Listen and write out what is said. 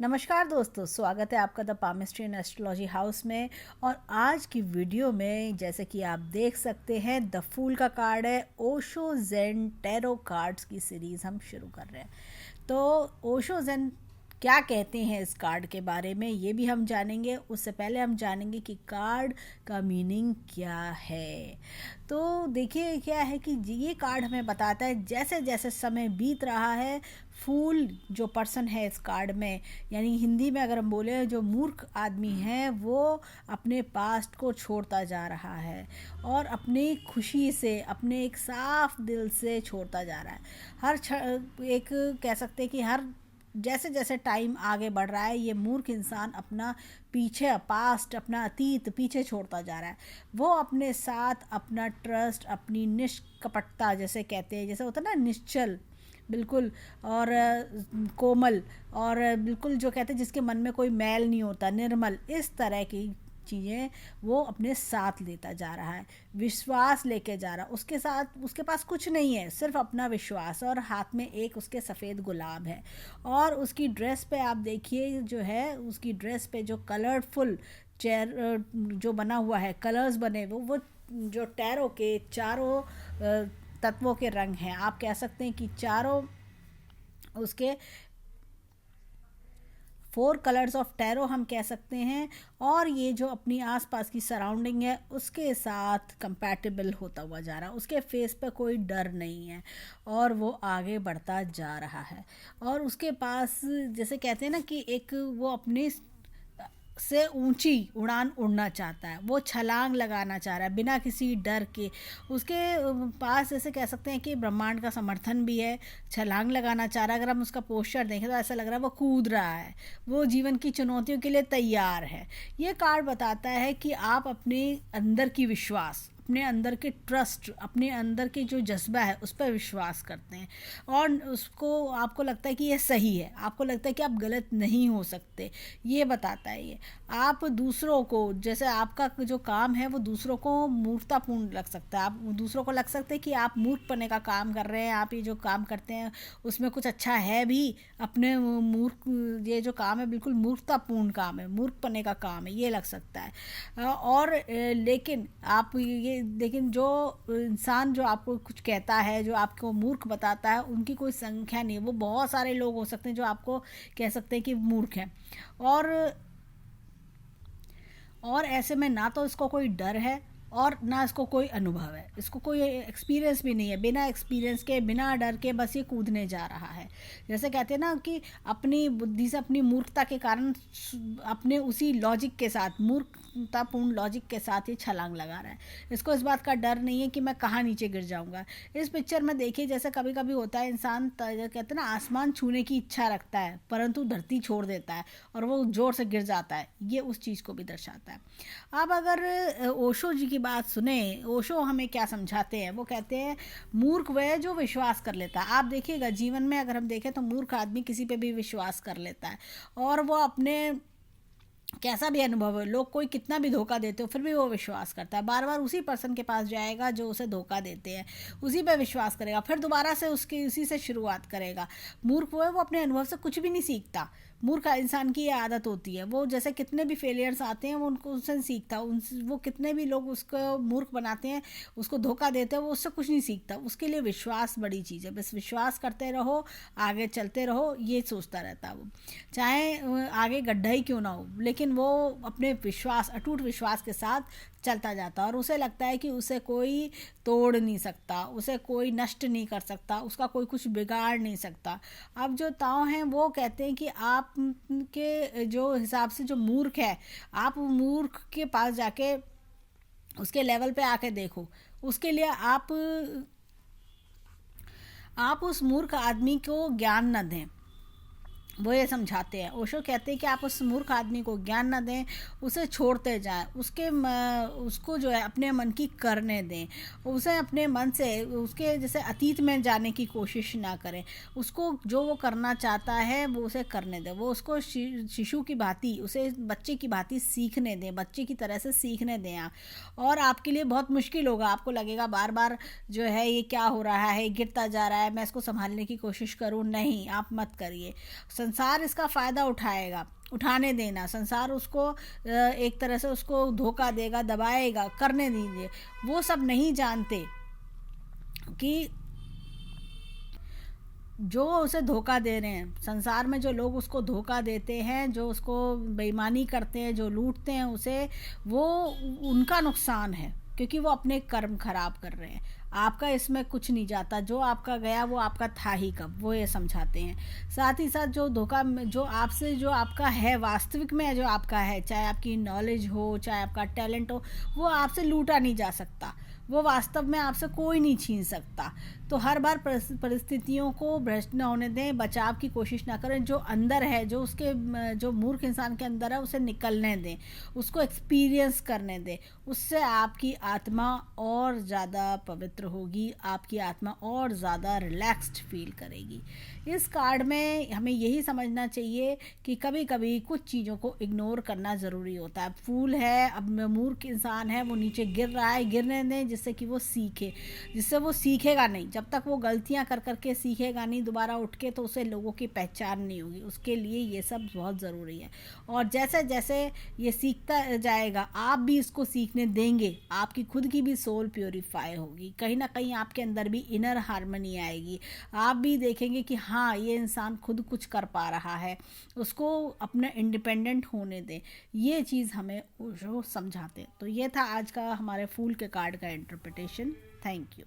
नमस्कार दोस्तों, स्वागत है आपका the palmistry and astrology house में। और आज की वीडियो में जैसे कि आप देख सकते हैं, द फूल का कार्ड है। ओशो ज़ेन टैरो कार्ड्स की सीरीज़ हम शुरू कर रहे हैं। तो ओशो ज़ेन क्या कहते हैं इस कार्ड के बारे में ये भी हम जानेंगे। उससे पहले हम जानेंगे कि कार्ड का मीनिंग क्या है। तो देखिए क्या है कि ये कार्ड हमें बताता है जैसे जैसे समय बीत रहा है, फूल जो पर्सन है इस कार्ड में, यानी हिंदी में अगर हम बोले जो मूर्ख आदमी है, वो अपने पास्ट को छोड़ता जा रहा है और अपनी खुशी से, अपने एक साफ दिल से छोड़ता जा रहा है। एक कह सकते हैं कि हर जैसे जैसे टाइम आगे बढ़ रहा है, ये मूर्ख इंसान अपना पीछे पास्ट, अपना अतीत पीछे छोड़ता जा रहा है। वो अपने साथ अपना ट्रस्ट, अपनी निष्कपटता जैसे कहते हैं, जैसे होता है ना निश्चल, बिल्कुल, और कोमल, और बिल्कुल जो कहते हैं जिसके मन में कोई मैल नहीं होता, निर्मल, इस तरह की चीज़ें वो अपने साथ लेता जा रहा है। विश्वास लेके जा रहा है, उसके साथ उसके पास कुछ नहीं है, सिर्फ अपना विश्वास, और हाथ में एक उसके सफ़ेद गुलाब है। और उसकी ड्रेस पे आप देखिए, जो है उसकी ड्रेस पे जो कलरफुल चेयर जो बना हुआ है, कलर्स बने वो जो टैरो के चारों तत्वों के रंग हैं। आप कह सकते हैं कि चारों उसके 4 कलर्स ऑफ टैरो हम कह सकते हैं। और ये जो अपनी आसपास की सराउंडिंग है उसके साथ कंपैटिबल होता हुआ जा रहा है। उसके फेस पे कोई डर नहीं है और वो आगे बढ़ता जा रहा है। और उसके पास जैसे कहते हैं ना कि एक वो अपनी से ऊंची उड़ान उड़ना चाहता है, वो छलांग लगाना चाह रहा है बिना किसी डर के। उसके पास जैसे कह सकते हैं कि ब्रह्मांड का समर्थन भी है, छलांग लगाना चाह रहा है। अगर हम उसका पोस्चर देखें तो ऐसा लग रहा है वो कूद रहा है, वो जीवन की चुनौतियों के लिए तैयार है। ये कार्ड बताता है कि आप अपने अंदर की विश्वास, अपने अंदर के ट्रस्ट, अपने अंदर के जो जज्बा है उस पर विश्वास करते हैं और उसको आपको लगता है कि ये सही है, आपको लगता है कि आप गलत नहीं हो सकते। ये बताता है ये। आप दूसरों को, जैसे आपका जो काम है वो दूसरों को मूर्खतापूर्ण लग सकता है, आप दूसरों को लग सकते हैं कि आप मूर्ख बनने का काम कर रहे हैं, आप ये जो काम करते हैं उसमें कुछ अच्छा है भी। अपने मूर्ख, ये जो काम है बिल्कुल मूर्खतापूर्ण काम है, मूर्ख बनने का काम है, ये लग सकता है। और लेकिन जो इंसान जो आपको कुछ कहता है, जो आपको मूर्ख बताता है, उनकी कोई संख्या नहीं है। वो बहुत सारे लोग हो सकते हैं जो आपको कह सकते हैं कि मूर्ख हैं। और ऐसे में ना तो इसको कोई डर है और ना इसको कोई अनुभव है, इसको कोई एक्सपीरियंस भी नहीं है। बिना एक्सपीरियंस के, बिना डर के बस ये कूदने जा रहा है। जैसे कहते हैं ना कि अपनी बुद्धि से, अपनी मूर्खता के कारण, अपने उसी लॉजिक के साथ, मूर्खतापूर्ण लॉजिक के साथ ये छलांग लगा रहा है। इसको इस बात का डर नहीं है कि मैं कहाँ नीचे गिर जाऊँगा। इस पिक्चर में देखिए, जैसे कभी कभी होता है इंसान कहते हैं ना आसमान छूने की इच्छा रखता है परंतु धरती छोड़ देता है और वो ज़ोर से गिर जाता है, ये उस चीज़ को भी दर्शाता है। अब अगर ओशो जी की बात सुने, ओशो हमें क्या समझाते हैं। वो कहते हैं मूर्ख वह जो विश्वास कर लेता है। आप देखिएगा जीवन में अगर हम देखें तो मूर्ख आदमी किसी पे भी विश्वास कर लेता है और वो अपने कैसा भी अनुभव है, लोग कोई कितना भी धोखा देते हो फिर भी वो विश्वास करता है। बार बार उसी पर्सन के पास जाएगा जो उसे धोखा देते हैं, उसी पे विश्वास करेगा, फिर दोबारा से उसकी उसी से शुरुआत करेगा। मूर्ख वो है, वो अपने अनुभव से कुछ भी नहीं सीखता। मूर्ख इंसान की ये आदत होती है, वो जैसे कितने भी फेलियर्स आते हैं वो उनको उससे सीखता, उन वो कितने भी लोग उसको मूर्ख बनाते हैं, उसको धोखा देते हैं, वो उससे कुछ नहीं सीखता। उसके लिए विश्वास बड़ी चीज़ है, बस विश्वास करते रहो, आगे चलते रहो, ये सोचता रहता है वो। चाहे आगे गड्ढा ही क्यों ना हो, लेकिन वो अपने विश्वास, अटूट विश्वास के साथ चलता जाता है और उसे लगता है कि उसे कोई तोड़ नहीं सकता, उसे कोई नष्ट नहीं कर सकता, उसका कोई कुछ बिगाड़ नहीं सकता। अब जो ताओ हैं वो कहते हैं कि आप के जो हिसाब से जो मूर्ख है, आप मूर्ख के पास जाके उसके लेवल पे आके देखो। उसके लिए आप उस मूर्ख आदमी को ज्ञान न दें, वो ये समझाते हैं। ओशो कहते हैं कि आप उस मूर्ख आदमी को ज्ञान न दें, उसे छोड़ते जाएं, उसको जो है अपने मन की करने दें, उसे अपने मन से उसके जैसे अतीत में जाने की कोशिश ना करें। उसको जो वो करना चाहता है वो उसे करने दें, वो उसको शिशु की भांति, उसे बच्चे की भांति सीखने दें, बच्चे की तरह से सीखने दें आप। और आपके लिए बहुत मुश्किल होगा, आपको लगेगा बार बार जो है ये क्या हो रहा है, गिरता जा रहा है, मैं इसको संभालने की कोशिश करूँ, नहीं, आप मत करिए। संसार इसका फ़ायदा उठाएगा, उठाने देना, संसार उसको एक तरह से उसको धोखा देगा, दबाएगा, करने दीजिए। वो सब नहीं जानते कि जो उसे धोखा दे रहे हैं, संसार में जो लोग उसको धोखा देते हैं, जो उसको बेईमानी करते हैं, जो लूटते हैं उसे, वो उनका नुकसान है, क्योंकि वो अपने कर्म खराब कर रहे हैं। आपका इसमें कुछ नहीं जाता, जो आपका गया वो आपका था ही कब, वो ये समझाते हैं। साथ ही साथ जो धोखा, जो आपसे, जो आपका है वास्तविक में, जो आपका है, चाहे आपकी नॉलेज हो, चाहे आपका टैलेंट हो, वो आपसे लूटा नहीं जा सकता, वो वास्तव में आपसे कोई नहीं छीन सकता। तो हर बार परिस्थितियों को भ्रष्ट न होने दें, बचाव की कोशिश ना करें। जो अंदर है, जो उसके, जो मूर्ख इंसान के अंदर है, उसे निकलने दें, उसको एक्सपीरियंस करने दें। उससे आपकी आत्मा और ज़्यादा पवित्र होगी, आपकी आत्मा और ज़्यादा रिलैक्स्ड फील करेगी। इस कार्ड में हमें यही समझना चाहिए कि कभी कभी कुछ चीज़ों को इग्नोर करना ज़रूरी होता है। फूल है, अब मूर्ख इंसान है, वो नीचे गिर रहा है, गिरने दें, जिससे कि वो सीखे। जिससे वो सीखेगा नहीं, जब तक वो गलतियां कर करके सीखेगा नहीं दोबारा उठ के, तो उसे लोगों की पहचान नहीं होगी। उसके लिए ये सब बहुत ज़रूरी है। और जैसे जैसे ये सीखता जाएगा, आप भी इसको सीखने देंगे, आपकी खुद की भी सोल प्योरीफाई होगी, कहीं ना कहीं आपके अंदर भी इनर हार्मनी आएगी। आप भी देखेंगे कि हाँ, ये इंसान खुद कुछ कर पा रहा है, उसको अपना इंडिपेंडेंट होने दें। ये चीज़ हमें ओशो समझाते। तो ये था आज का हमारे फूल के कार्ड का इंटरप्रिटेशन। Thank you.